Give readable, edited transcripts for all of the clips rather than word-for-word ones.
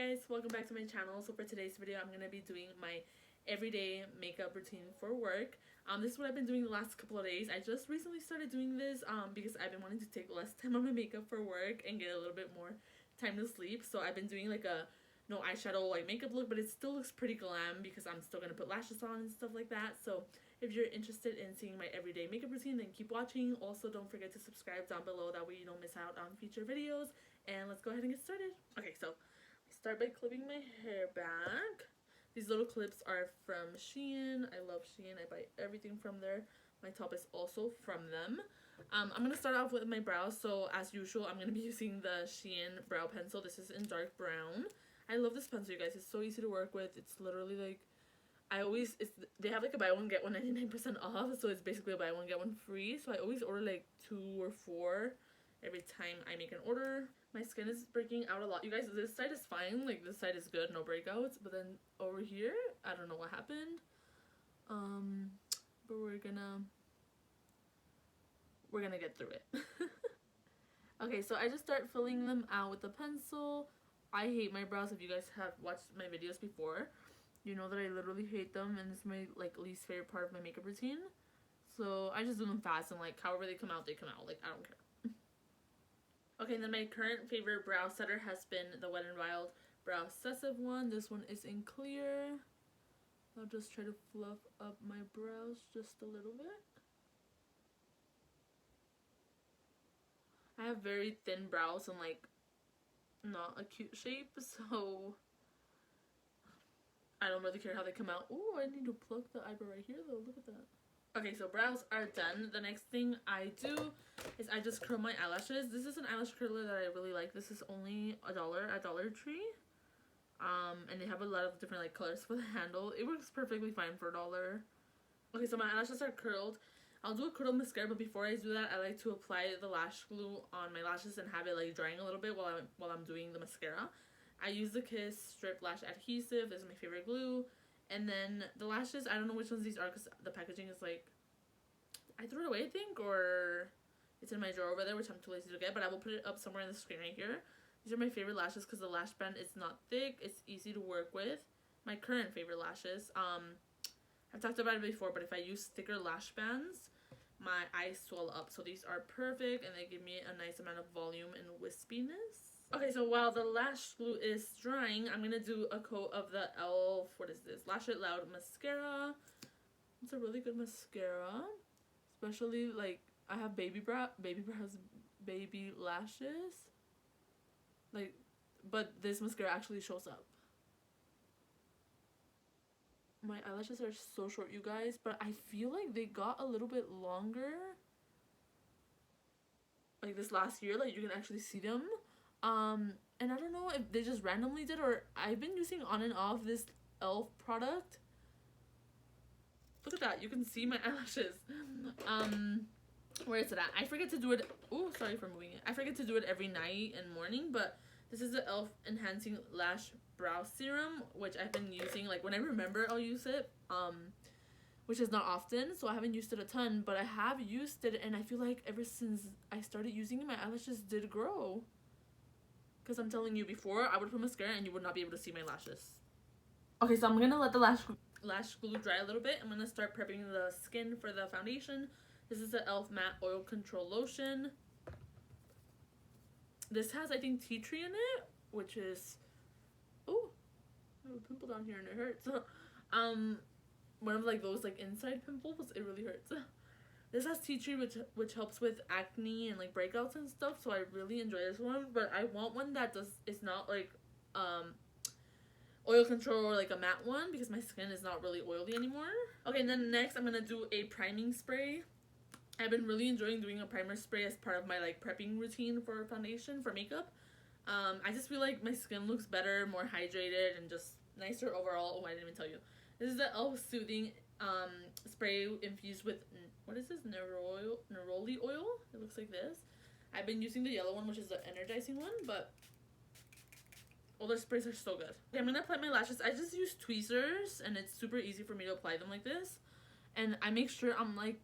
guys, welcome back to my channel. So for today's video, I'm gonna be doing my everyday makeup routine for work. This is what I've been doing the last couple of days. I just recently started doing this because I've been wanting to take less time on my makeup for work and get a little bit more time to sleep. So I've been doing like a no eyeshadow like makeup look, but it still looks pretty glam because I'm still gonna put lashes on and stuff like that. So if you're interested in seeing my everyday makeup routine, then keep watching. Also, don't forget to subscribe down below, that way you don't miss out on future videos. And let's go ahead and get started. Okay, so I start by clipping my hair back. These little clips are from Shein. I love Shein. I buy everything from there. My top is also from them. I'm gonna start off with my brows. So as usual, I'm gonna be using the Shein brow pencil. This is in dark brown. I love this pencil, you guys. It's so easy to work with. It's literally like, they have like a buy one get one 99% off, so it's basically a buy one get one free. So I always order like 2 or 4 every time I make an order. My skin is breaking out a lot, you guys. This side is fine, like this side is good, no breakouts, but then over here I don't know what happened. But we're gonna get through it. Okay, so I just start filling them out with the pencil. I hate my brows. If you guys have watched my videos before, you know that I literally hate them, and it's my like least favorite part of my makeup routine. So I just do them fast, and like however they come out, like I don't care. Okay, and then my current favorite brow setter has been the Wet n Wild Brow Obsessive one. This one is in clear. I'll just try to fluff up my brows just a little bit. I have very thin brows and like not a cute shape, so I don't really care how they come out. Oh, I need to pluck the eyebrow right here though. Look at that. Okay, so brows are done. The next thing I do is I just curl my eyelashes. This is an eyelash curler that I really like. This is only $1 at Dollar Tree. And they have a lot of different like colors for the handle. It works perfectly fine for $1. Okay, so my eyelashes are curled. I'll do a curled mascara, but before I do that, I like to apply the lash glue on my lashes and have it like drying a little bit while I'm doing the mascara. I use the Kiss Strip Lash Adhesive. This is my favorite glue. And then the lashes, I don't know which ones these are because the packaging is like, I threw it away I think, or it's in my drawer over there, which I'm too lazy to get, but I will put it up somewhere in the screen right here. These are my favorite lashes because the lash band is not thick, it's easy to work with. My current favorite lashes. I've talked about it before, but if I use thicker lash bands, my eyes swell up. So these are perfect and they give me a nice amount of volume and wispiness. Okay, so while the lash glue is drying, I'm gonna do a coat of the e.l.f. what is this? Lash It Loud mascara. It's a really good mascara, especially like I have baby lashes. Like, but this mascara actually shows up. My eyelashes are so short, you guys, but I feel like they got a little bit longer like this last year. Like you can actually see them. And I don't know if they just randomly did, or I've been using on and off this e.l.f. product. Look at that, you can see my eyelashes. Where is it at? I forget to do it. Oh, sorry for moving it. I forget to do it every night and morning, but this is the e.l.f. Enhancing Lash Brow Serum, which I've been using. Like when I remember, I'll use it. Which is not often, so I haven't used it a ton, but I have used it, and I feel like ever since I started using it, my eyelashes did grow. Because I'm telling you, before I would put mascara and you would not be able to see my lashes. Okay, so I'm gonna let the lash glue dry a little bit. I'm gonna start prepping the skin for the foundation. This is the e.l.f. Matte Oil Control Lotion. This has, I think, tea tree in it, which is, oh, I have a pimple down here and it hurts. One of like those like inside pimples. It really hurts. This has tea tree, which helps with acne and like breakouts and stuff, so I really enjoy this one. But I want one that is not like oil control or like a matte one, because my skin is not really oily anymore. Okay, and then next I'm gonna do a priming spray. I've been really enjoying doing a primer spray as part of my like prepping routine for foundation, for makeup. I just feel like my skin looks better, more hydrated, and just nicer overall. Oh, I didn't even tell you. This is the e.l.f. Soothing spray infused with, what is this, neroli oil. It looks like this. I've been using the yellow one, which is the energizing one, but all their sprays are so good. Okay, I'm gonna apply my lashes. I just use tweezers, and it's super easy for me to apply them like this. And I make sure I'm like,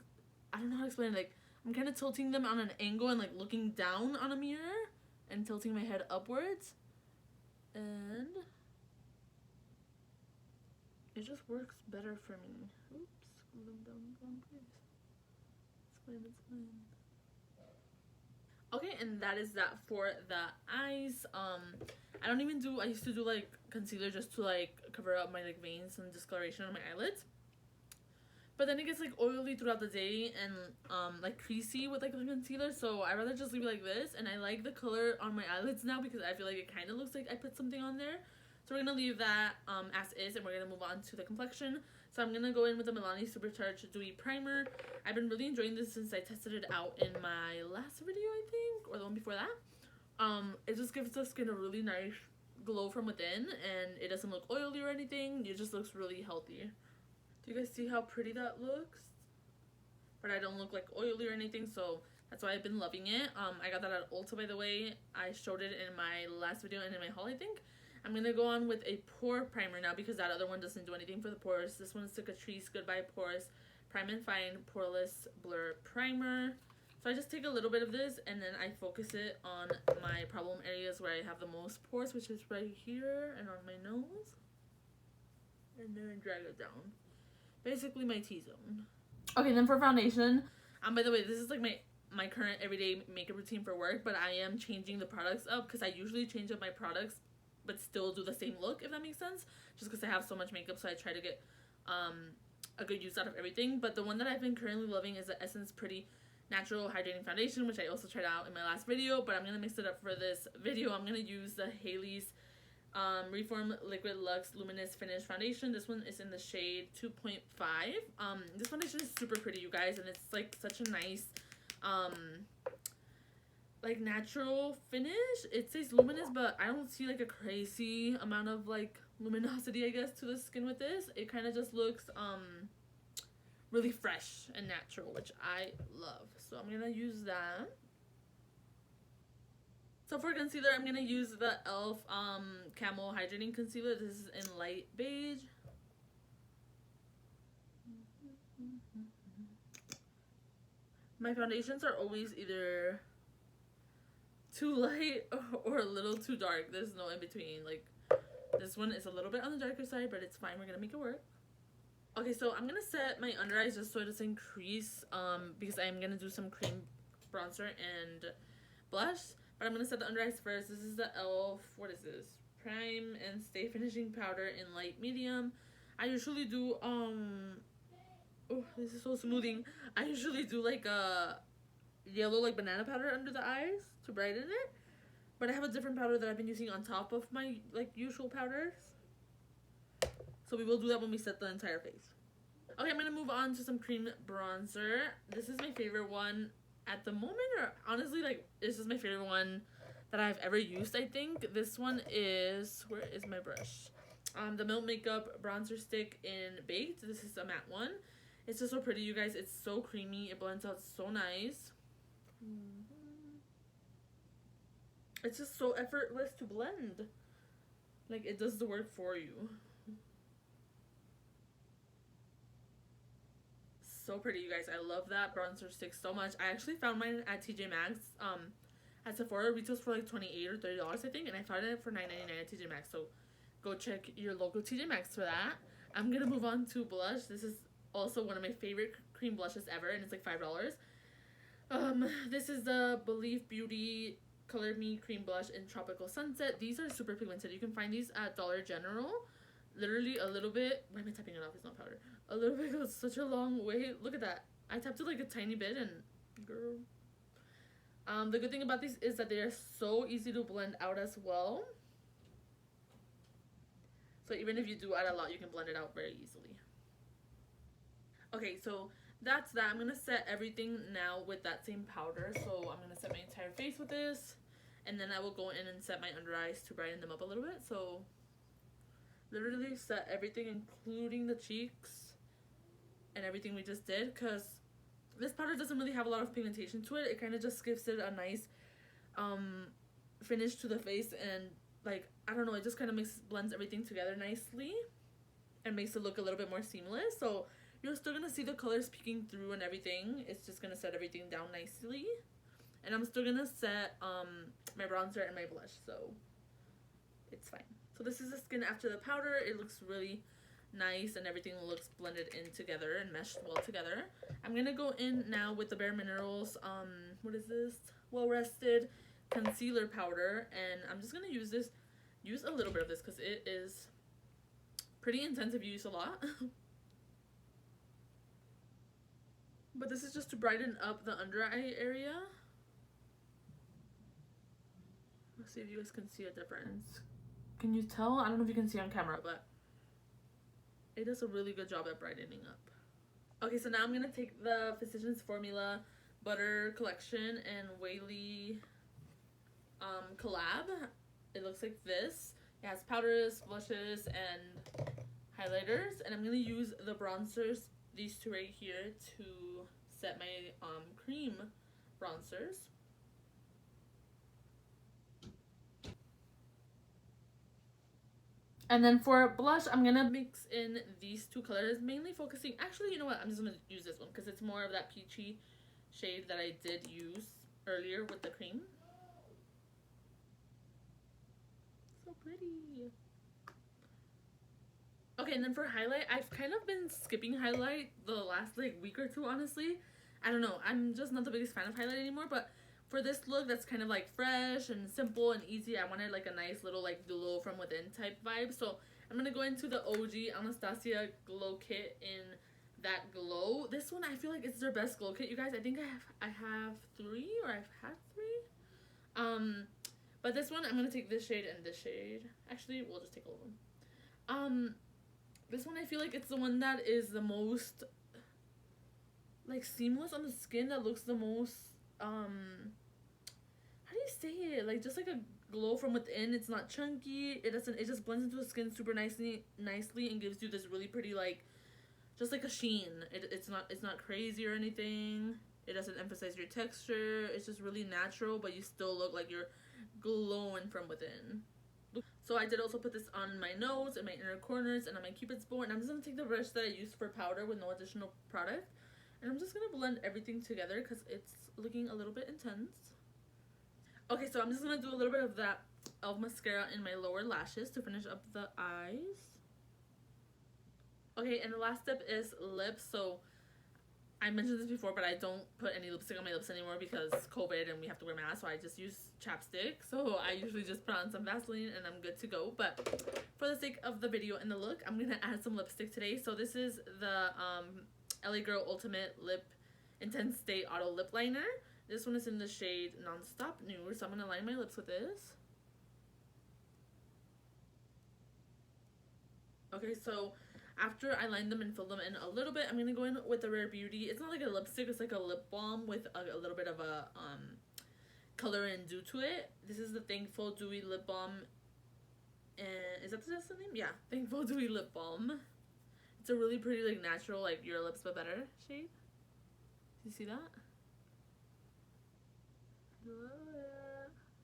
I don't know how to explain it, like I'm kind of tilting them on an angle and like looking down on a mirror and tilting my head upwards. And it just works better for me. Oops, slow them down, please. It's fine. Okay, and that is that for the eyes. I used to do like concealer just to like cover up my like veins and discoloration on my eyelids. But then it gets like oily throughout the day and like creasy with like the concealer, so I rather just leave it like this. And I like the color on my eyelids now because I feel like it kind of looks like I put something on there. So we're gonna leave that as is, and we're gonna move on to the complexion. So I'm gonna go in with the Milani Supercharged Dewy Primer. I've been really enjoying this since I tested it out in my last video, I think, or the one before that. It just gives the skin a really nice glow from within, and it doesn't look oily or anything. It just looks really healthy. Do you guys see how pretty that looks? But I don't look like oily or anything, so that's why I've been loving it. I got that at Ulta, by the way. I showed it in my last video and in my haul, I think. I'm gonna go on with a pore primer now because that other one doesn't do anything for the pores. This one's Cicatrice Goodbye Pores Prime and Fine Poreless Blur Primer. So I just take a little bit of this and then I focus it on my problem areas where I have the most pores, which is right here and on my nose. And then I drag it down. Basically my T-zone. Okay, then for foundation, by the way, this is like my current everyday makeup routine for work, but I am changing the products up because I usually change up my products but still do the same look, if that makes sense, just because I have so much makeup, so I try to get a good use out of everything. But the one that I've been currently loving is the Essence Pretty Natural Hydrating Foundation, which I also tried out in my last video, but I'm going to mix it up for this video. I'm going to use the Hailey's Reform Liquid Luxe Luminous Finish Foundation. This one is in the shade 2.5. This foundation is super pretty, you guys, and it's like such a nice like natural finish. It says luminous, but I don't see like a crazy amount of like luminosity, I guess, to the skin with this. It kind of just looks really fresh and natural, which I love. So I'm gonna use that. So for concealer, I'm gonna use the e.l.f. Camo Hydrating Concealer. This is in light beige. My foundations are always either too light or a little too dark. There's no in between. Like, this one is a little bit on the darker side, but it's fine. We're gonna make it work. Okay, so I'm gonna set my under eyes just so it doesn't crease, because I'm gonna do some cream bronzer and blush. But I'm gonna set the under eyes first. This is the e.l.f. What is this? Prime and Stay Finishing Powder in light medium. I usually do oh, this is so smoothing. I usually do like a yellow like banana powder under the eyes to brighten it, but I have a different powder that I've been using on top of my like usual powders, so we will do that when we set the entire face. Okay, I'm gonna move on to some cream bronzer. This is my favorite one at the moment, or honestly, like, this is my favorite one that I've ever used. I think this one is, where is my brush, the Milk Makeup bronzer stick in Baked. This is a matte one. It's just so pretty, you guys. It's so creamy. It blends out so nice. It's just so effortless to blend. Like, it does the work for you. So pretty, you guys. I love that bronzer stick so much. I actually found mine at TJ Maxx. At Sephora, it retails for like $28 or $30, I think, and I found it for $9.99 at TJ Maxx. So go check your local TJ Maxx for that. I'm gonna move on to blush. This is also one of my favorite cream blushes ever, and it's like $5. This is the Believe Beauty Color Me Cream Blush in Tropical Sunset. These are super pigmented. You can find these at Dollar General. Literally a little bit. Why am I tapping it off? It's not powder. A little bit goes such a long way. Look at that. I tapped it like a tiny bit, and girl. The good thing about these is that they are so easy to blend out as well. So even if you do add a lot, you can blend it out very easily. Okay, so that's that. I'm going to set everything now with that same powder. So I'm going to set my entire face with this. And then I will go in and set my under eyes to brighten them up a little bit. So literally set everything, including the cheeks and everything we just did. Because this powder doesn't really have a lot of pigmentation to it. It kind of just gives it a nice finish to the face. And like, I don't know, it just kind of blends everything together nicely. And makes it look a little bit more seamless. So you're still going to see the colors peeking through and everything. It's just going to set everything down nicely. And I'm still going to set my bronzer and my blush. So it's fine. So this is the skin after the powder. It looks really nice and everything looks blended in together and meshed well together. I'm gonna go in now with the Bare Minerals, what is this? Well Rested concealer powder, and I'm just gonna use a little bit of this because it is pretty intense if you use a lot. But this is just to brighten up the under eye area. Let's see if you guys can see a difference. Can you tell? I don't know if you can see on camera, but it does a really good job at brightening up. Okay, so now I'm gonna take the Physicians Formula Butter Collection and Whaley collab. It looks like this. It has powders, blushes, and highlighters, and I'm gonna use the bronzers, these two right here, to set my cream bronzers. And then for blush, I'm gonna mix in these two colors, mainly focusing, actually, you know what, I'm just gonna use this one because it's more of that peachy shade that I did use earlier with the cream. So pretty. Okay, and then for highlight, I've kind of been skipping highlight the last like week or two, honestly. I don't know, I'm just not the biggest fan of highlight anymore, but for this look that's kind of like fresh and simple and easy, I wanted like a nice little like glow from within type vibe. So I'm gonna go into the OG Anastasia Glow Kit in that glow. This one I feel like it's their best glow kit, you guys. I think I have three, or I've had three. But this one I'm gonna take this shade and this shade. Actually, we'll just take all of them. This one I feel like it's the one that is the most like seamless on the skin, that looks the most how do you say it, like just like a glow from within. It's not chunky, it just blends into the skin super nicely and gives you this really pretty like just like a sheen. It's not crazy or anything. It doesn't emphasize your texture. It's just really natural, but you still look like you're glowing from within. So I did also put this on my nose and my inner corners and on my cupid's bow, and I'm just going to take the brush that I used for powder with no additional product, and I'm just going to blend everything together because it's looking a little bit intense. Okay, so I'm just going to do a little bit of that e.l.f. mascara in my lower lashes to finish up the eyes. Okay, and the last step is lips. So I mentioned this before, but I don't put any lipstick on my lips anymore because COVID and we have to wear masks, so I just use chapstick. So I usually just put on some Vaseline and I'm good to go. But for the sake of the video and the look, I'm gonna add some lipstick today. So this is the LA Girl Ultimate Lip Intense Stay Auto Lip Liner. This one is in the shade Nonstop Nude, so I'm gonna line my lips with this. Okay, so after I line them and fill them in a little bit, I'm going to go in with the Rare Beauty. It's not like a lipstick, it's like a lip balm with a little bit of a color and dew to it. This is the Thankful Dewy Lip Balm. And is that the name? Yeah, Thankful Dewy Lip Balm. It's a really pretty, like, natural, like, your lips but better shade. Do you see that?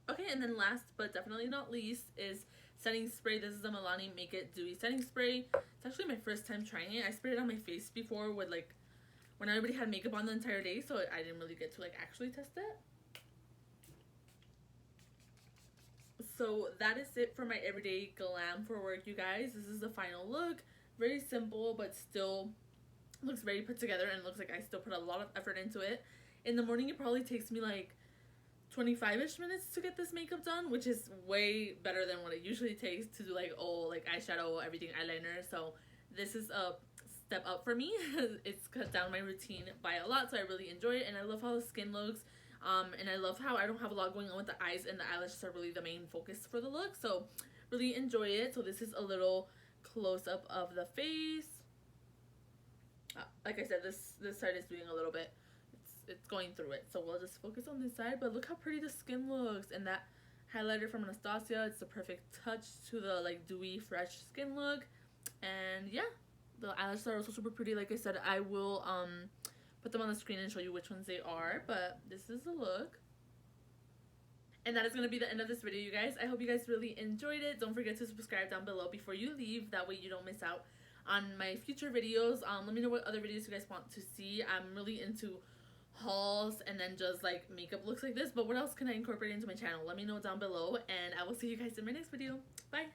Okay, and then last but definitely not least is setting spray. This is the Milani Make It Dewy setting spray. It's actually my first time trying it. I sprayed it on my face before with like when everybody had makeup on the entire day, so I didn't really get to like actually test it. So that is it for my everyday glam for work, you guys. This is the final look. Very simple, but still looks very put together and looks like I still put a lot of effort into it. In the morning, it probably takes me like 25-ish minutes to get this makeup done, which is way better than what it usually takes to do like like eyeshadow, everything, eyeliner. So this is a step up for me. It's cut down my routine by a lot, so I really enjoy it, and I love how the skin looks. And I love how I don't have a lot going on with the eyes, and the eyelashes are really the main focus for the look, so really enjoy it. So this is a little close-up of the face. Like I said, this side is doing a little bit, it's going through it, so we'll just focus on this side. But look how pretty the skin looks, and that highlighter from Anastasia, it's the perfect touch to the like dewy fresh skin look. And yeah, the eyelashes are also super pretty. Like I said, I will put them on the screen and show you which ones they are, but this is the look. And that is going to be the end of this video, you guys. I hope you guys really enjoyed it. Don't forget to subscribe down below before you leave, that way you don't miss out on my future videos. Let me know what other videos you guys want to see. I'm really into hauls and then just like makeup looks like this, but what else can I incorporate into my channel? Let me know down below, and I will see you guys in my next video. Bye.